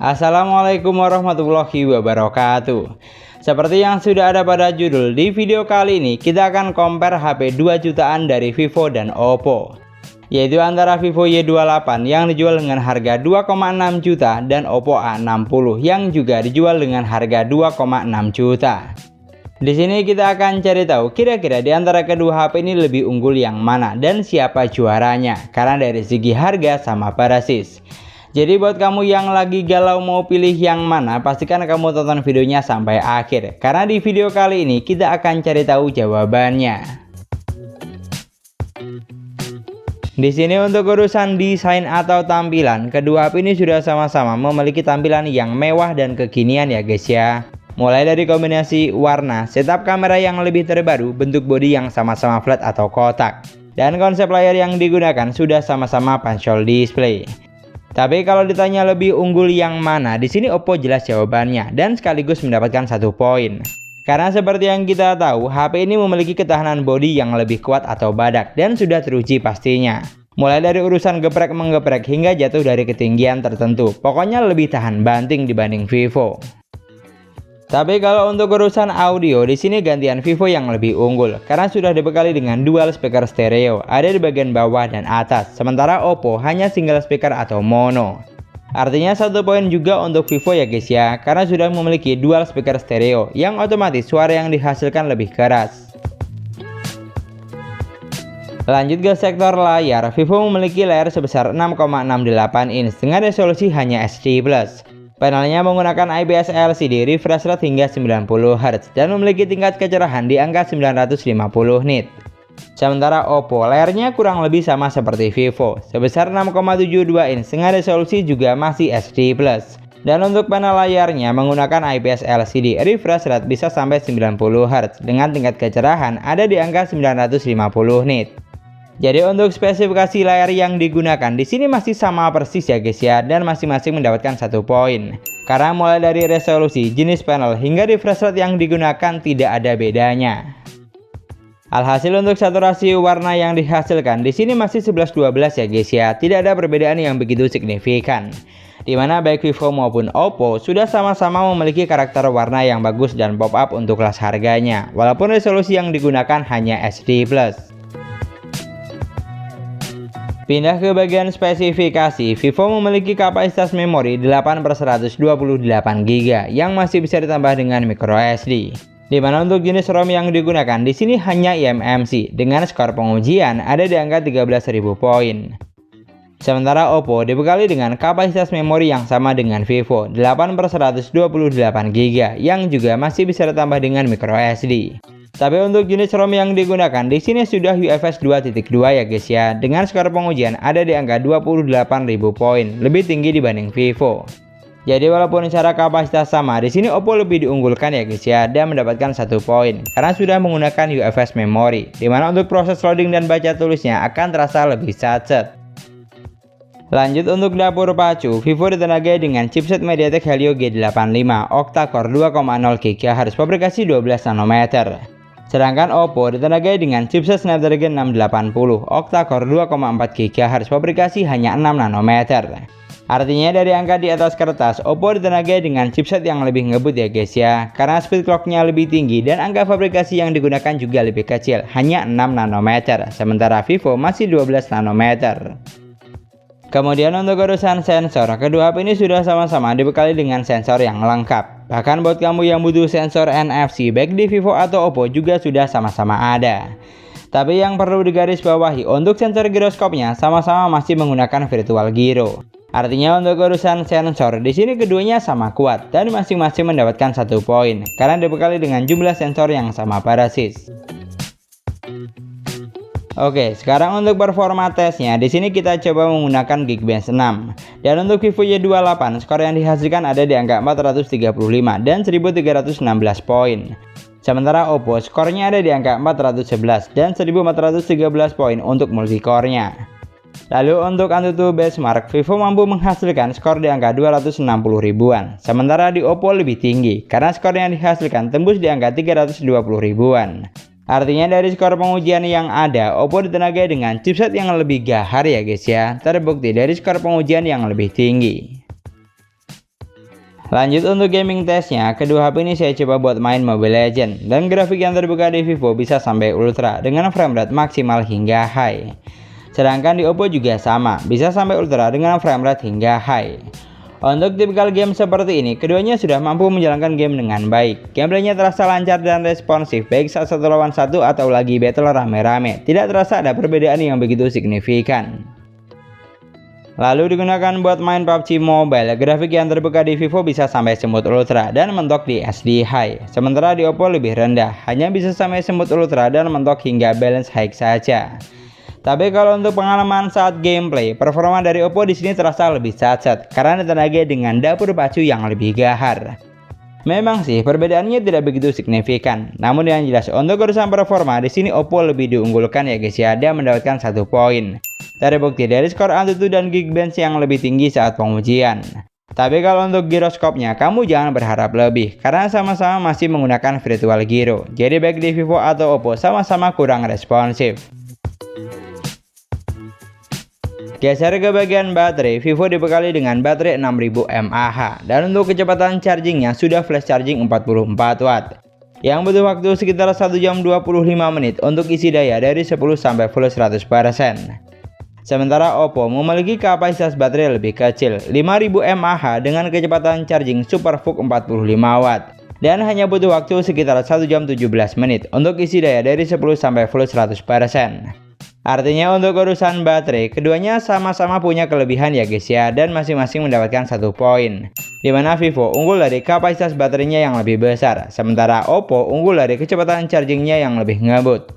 Assalamualaikum warahmatullahi wabarakatuh. Seperti yang sudah ada pada judul, di video kali ini kita akan compare HP 2 jutaan dari Vivo dan Oppo, yaitu antara Vivo Y28 yang dijual dengan harga 2,6 juta dan Oppo A60 yang juga dijual dengan harga 2,6 juta. Di sini kita akan cari tahu kira-kira di antara kedua HP ini lebih unggul yang mana dan siapa juaranya, karena dari segi harga sama persis. Jadi buat kamu yang lagi galau mau pilih yang mana, pastikan kamu tonton videonya sampai akhir, karena di video kali ini kita akan cari tahu jawabannya. Di sini untuk urusan desain atau tampilan, kedua HP ini sudah sama-sama memiliki tampilan yang mewah dan kekinian ya guys ya. Mulai dari kombinasi warna, setup kamera yang lebih terbaru, bentuk bodi yang sama-sama flat atau kotak, dan konsep layar yang digunakan sudah sama-sama punch-hole display. Tapi kalau ditanya lebih unggul yang mana, di sini Oppo jelas jawabannya dan sekaligus mendapatkan 1 poin. Karena seperti yang kita tahu, HP ini memiliki ketahanan bodi yang lebih kuat atau badak dan sudah teruji pastinya. Mulai dari urusan geprek-menggeprek hingga jatuh dari ketinggian tertentu, pokoknya lebih tahan banting dibanding Vivo. Tapi kalau untuk urusan audio, di sini gantian Vivo yang lebih unggul karena sudah dibekali dengan dual speaker stereo, ada di bagian bawah dan atas, sementara Oppo hanya single speaker atau mono. Artinya 1 poin juga untuk Vivo ya guys ya, karena sudah memiliki dual speaker stereo yang otomatis suara yang dihasilkan lebih keras. Lanjut ke sektor layar, Vivo memiliki layar sebesar 6,68 inch dengan resolusi hanya HD+. Panelnya menggunakan IPS LCD refresh rate hingga 90 Hz dan memiliki tingkat kecerahan di angka 950 nit. Sementara Oppo layarnya kurang lebih sama seperti Vivo, sebesar 6,72 inch dengan resolusi juga masih HD+. Dan untuk panel layarnya menggunakan IPS LCD refresh rate bisa sampai 90 Hz dengan tingkat kecerahan ada di angka 950 nit. Jadi untuk spesifikasi layar yang digunakan di sini masih sama persis ya guys ya, dan masing-masing mendapatkan 1 poin. Karena mulai dari resolusi, jenis panel hingga refresh rate yang digunakan tidak ada bedanya. Alhasil untuk saturasi warna yang dihasilkan di sini masih 11-12 ya guys ya, tidak ada perbedaan yang begitu signifikan. Dimana baik Vivo maupun Oppo sudah sama-sama memiliki karakter warna yang bagus dan pop up untuk kelas harganya, walaupun resolusi yang digunakan hanya HD+. Pindah ke bagian spesifikasi, Vivo memiliki kapasitas memori 8/128 GB yang masih bisa ditambah dengan microSD. Dimana untuk jenis ROM yang digunakan di sini hanya eMMC dengan skor pengujian ada di angka 13.000 poin. Sementara Oppo dibekali dengan kapasitas memori yang sama dengan Vivo 8/128 GB yang juga masih bisa ditambah dengan microSD. Tapi untuk jenis ROM yang digunakan di sini sudah UFS 2.2 ya guys ya, dengan skor pengujian ada di angka 28.000 poin, lebih tinggi dibanding Vivo. Jadi walaupun secara kapasitas sama, di sini Oppo lebih diunggulkan ya guys ya, dan mendapatkan 1 poin karena sudah menggunakan UFS memori, dimana untuk proses loading dan baca tulisnya akan terasa lebih sacet. Lanjut untuk dapur pacu, Vivo ditenagai dengan chipset MediaTek Helio G85 octa-core 2,0 GHz fabrikasi 12 nanometer. Sedangkan Oppo ditenagai dengan chipset Snapdragon 680 octa-core 2,4 GHz fabrikasi hanya 6 nanometer. Artinya dari angka di atas kertas, Oppo ditenagai dengan chipset yang lebih ngebut ya guys ya, karena speed clocknya lebih tinggi dan angka fabrikasi yang digunakan juga lebih kecil, hanya 6 nanometer, sementara Vivo masih 12 nanometer. Kemudian untuk urusan sensor, kedua HP ini sudah sama-sama dibekali dengan sensor yang lengkap. Bahkan buat kamu yang butuh sensor NFC baik di Vivo atau Oppo juga sudah sama-sama ada. Tapi yang perlu digarisbawahi, untuk sensor giroskopnya sama-sama masih menggunakan virtual gyro. Artinya untuk urusan sensor di sini keduanya sama kuat dan masing-masing mendapatkan 1 poin karena dibekali dengan jumlah sensor yang sama persis. Oke, sekarang untuk performa tesnya, di sini kita coba menggunakan Geekbench 6. Dan untuk Vivo Y28, skor yang dihasilkan ada di angka 435 dan 1316 poin. Sementara Oppo skornya ada di angka 411 dan 1413 poin untuk multicore-nya. Lalu untuk AnTuTu benchmark, Vivo mampu menghasilkan skor di angka 260 ribuan. Sementara di Oppo lebih tinggi, karena skor yang dihasilkan tembus di angka 320 ribuan. Artinya dari skor pengujian yang ada, Oppo ditenagai dengan chipset yang lebih gahar ya guys ya, terbukti dari skor pengujian yang lebih tinggi. Lanjut untuk gaming testnya, kedua HP ini saya coba buat main Mobile Legends, dan grafik yang terbuka di Vivo bisa sampai ultra dengan frame rate maksimal hingga high. Sedangkan di Oppo juga sama, bisa sampai ultra dengan frame rate hingga high. Untuk tipikal game seperti ini, keduanya sudah mampu menjalankan game dengan baik. Gameplaynya terasa lancar dan responsif, baik saat satu lawan satu atau lagi battle rame-rame. Tidak terasa ada perbedaan yang begitu signifikan. Lalu digunakan buat main PUBG Mobile, grafik yang terbuka di Vivo bisa sampai semut ultra dan mentok di SD high. Sementara di Oppo lebih rendah, hanya bisa sampai semut ultra dan mentok hingga balance high saja. Tapi kalau untuk pengalaman saat gameplay, performa dari Oppo di sini terasa lebih sat-sat karena ditenagai dengan dapur pacu yang lebih gahar. Memang sih perbedaannya tidak begitu signifikan, namun yang jelas untuk urusan performa di sini Oppo lebih diunggulkan ya guys ya, dan mendapatkan 1 poin. Terbukti dari skor Antutu dan Geekbench yang lebih tinggi saat pengujian. Tapi kalau untuk giroskopnya, kamu jangan berharap lebih karena sama-sama masih menggunakan virtual gyro. Jadi baik di Vivo atau Oppo sama-sama kurang responsif. Geser ke bagian baterai, Vivo dibekali dengan baterai 6000 mAh dan untuk kecepatan chargingnya sudah flash charging 44 watt yang butuh waktu sekitar 1 jam 25 menit untuk isi daya dari 10 sampai full 100%. Sementara Oppo memiliki kapasitas baterai lebih kecil 5000 mAh dengan kecepatan charging SuperVOOC 45 watt dan hanya butuh waktu sekitar 1 jam 17 menit untuk isi daya dari 10 sampai full 100%. Artinya untuk urusan baterai, keduanya sama-sama punya kelebihan ya guys ya, dan masing-masing mendapatkan 1 poin. Dimana Vivo unggul dari kapasitas baterainya yang lebih besar, sementara Oppo unggul dari kecepatan chargingnya yang lebih ngebut.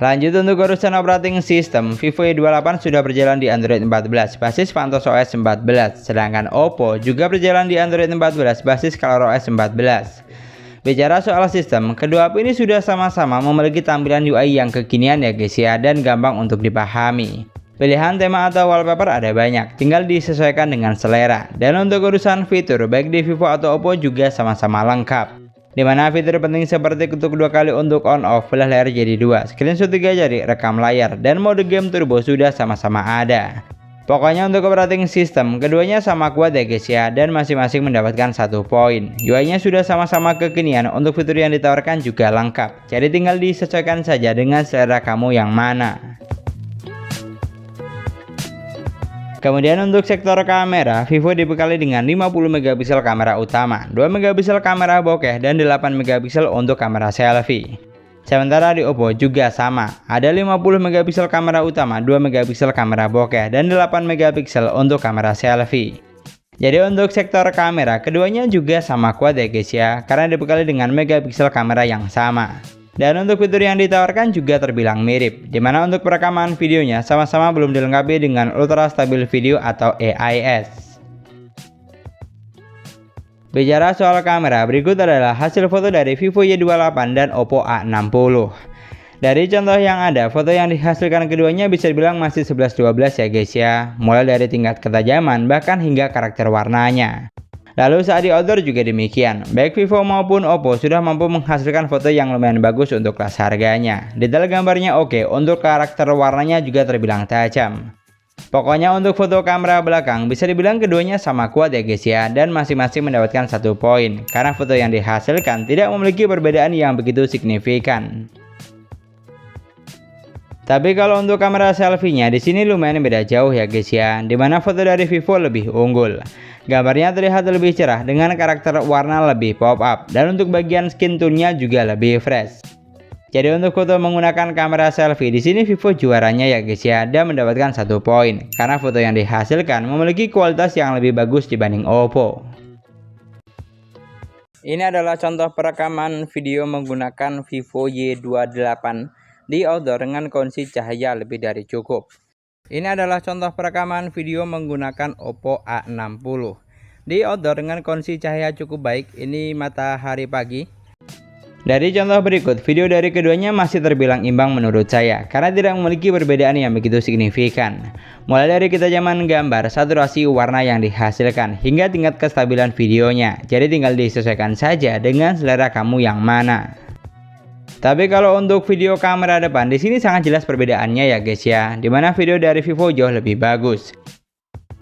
Lanjut untuk urusan operating system, Vivo Y28 sudah berjalan di Android 14 basis PanToS OS 14, sedangkan Oppo juga berjalan di Android 14 basis ColorOS 14. Bicara soal sistem, kedua HP ini sudah sama-sama memiliki tampilan UI yang kekinian ya guys ya, dan gampang untuk dipahami. Pilihan tema atau wallpaper ada banyak, tinggal disesuaikan dengan selera. Dan untuk urusan fitur, baik di Vivo atau Oppo juga sama-sama lengkap. Dimana fitur penting seperti ketuk 2 kali untuk on off, belah layar jadi 2, screenshot 3 jari, rekam layar, dan mode game turbo sudah sama-sama ada. Pokoknya untuk operating system, keduanya sama kuat ya guys ya, dan masing-masing mendapatkan 1 poin. UI-nya sudah sama-sama kekinian, untuk fitur yang ditawarkan juga lengkap. Jadi tinggal disesuaikan saja dengan selera kamu yang mana. Kemudian untuk sektor kamera, Vivo dibekali dengan 50 megapiksel kamera utama, 2 megapiksel kamera bokeh, dan 8 megapiksel untuk kamera selfie. Sementara di Oppo juga sama, ada 50 megapiksel kamera utama, 2 megapiksel kamera bokeh, dan 8 megapiksel untuk kamera selfie. Jadi untuk sektor kamera, keduanya juga sama kuat ya guys ya, karena dibekali dengan megapiksel kamera yang sama. Dan untuk fitur yang ditawarkan juga terbilang mirip, dimana untuk perekaman videonya sama-sama belum dilengkapi dengan Ultra Stabil Video atau AIS. Bicara soal kamera, berikut adalah hasil foto dari Vivo Y28 dan Oppo A60. Dari contoh yang ada, foto yang dihasilkan keduanya bisa dibilang masih 11-12 ya guys ya, mulai dari tingkat ketajaman bahkan hingga karakter warnanya. Lalu saat di outdoor juga demikian, baik Vivo maupun Oppo sudah mampu menghasilkan foto yang lumayan bagus untuk kelas harganya. Detail gambarnya oke, untuk karakter warnanya juga terbilang tajam. Pokoknya untuk foto kamera belakang bisa dibilang keduanya sama kuat ya guys ya, dan masing-masing mendapatkan 1 poin karena foto yang dihasilkan tidak memiliki perbedaan yang begitu signifikan. Tapi kalau untuk kamera selfie-nya di sini lumayan beda jauh ya guys ya, dimana foto dari Vivo lebih unggul. Gambarnya terlihat lebih cerah dengan karakter warna lebih pop up, dan untuk bagian skin tone-nya juga lebih fresh. Jadi untuk foto menggunakan kamera selfie di sini Vivo juaranya ya guys ya, dan mendapatkan 1 poin karena foto yang dihasilkan memiliki kualitas yang lebih bagus dibanding Oppo. Ini adalah contoh perekaman video menggunakan Vivo Y28 di outdoor dengan kondisi cahaya lebih dari cukup. Ini adalah contoh perekaman video menggunakan Oppo A60 di outdoor dengan kondisi cahaya cukup baik. Ini matahari pagi. Dari contoh berikut, video dari keduanya masih terbilang imbang menurut saya karena tidak memiliki perbedaan yang begitu signifikan. Mulai dari ketajaman gambar, saturasi warna yang dihasilkan, hingga tingkat kestabilan videonya. Jadi tinggal disesuaikan saja dengan selera kamu yang mana. Tapi kalau untuk video kamera depan, di sini sangat jelas perbedaannya ya guys ya, dimana video dari Vivo jauh lebih bagus.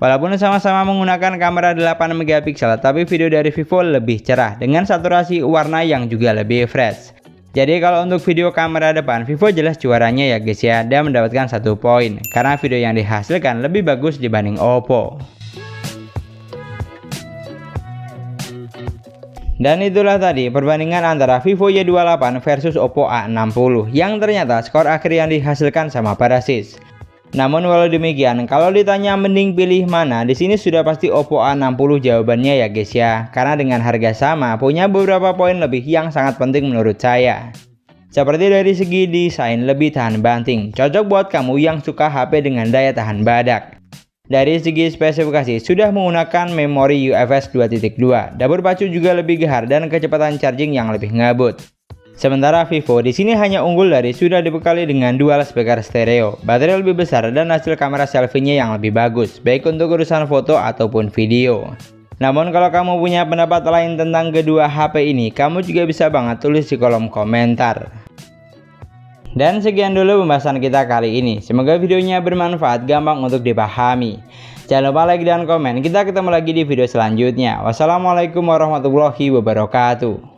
Walaupun sama-sama menggunakan kamera 8 megapiksel, tapi video dari Vivo lebih cerah dengan saturasi warna yang juga lebih fresh. Jadi kalau untuk video kamera depan, Vivo jelas juaranya ya guys ya, dan mendapatkan 1 poin karena video yang dihasilkan lebih bagus dibanding Oppo. Dan itulah tadi perbandingan antara Vivo Y28 versus Oppo A60 yang ternyata skor akhir yang dihasilkan sama persis. Namun walau demikian, kalau ditanya mending pilih mana, di sini sudah pasti Oppo A60 jawabannya ya guys ya. Karena dengan harga sama, punya beberapa poin lebih yang sangat penting menurut saya. Seperti dari segi desain lebih tahan banting, cocok buat kamu yang suka HP dengan daya tahan badak. Dari segi spesifikasi, sudah menggunakan memori UFS 2.2, dapur pacu juga lebih gahar dan kecepatan charging yang lebih ngebut. Sementara Vivo di sini hanya unggul dari sudah dibekali dengan dual speaker stereo, baterai lebih besar dan hasil kamera selfie-nya yang lebih bagus, baik untuk urusan foto ataupun video. Namun kalau kamu punya pendapat lain tentang kedua HP ini, kamu juga bisa banget tulis di kolom komentar. Dan sekian dulu pembahasan kita kali ini. Semoga videonya bermanfaat, gampang untuk dipahami. Jangan lupa like dan komen. Kita ketemu lagi di video selanjutnya. Wassalamualaikum warahmatullahi wabarakatuh.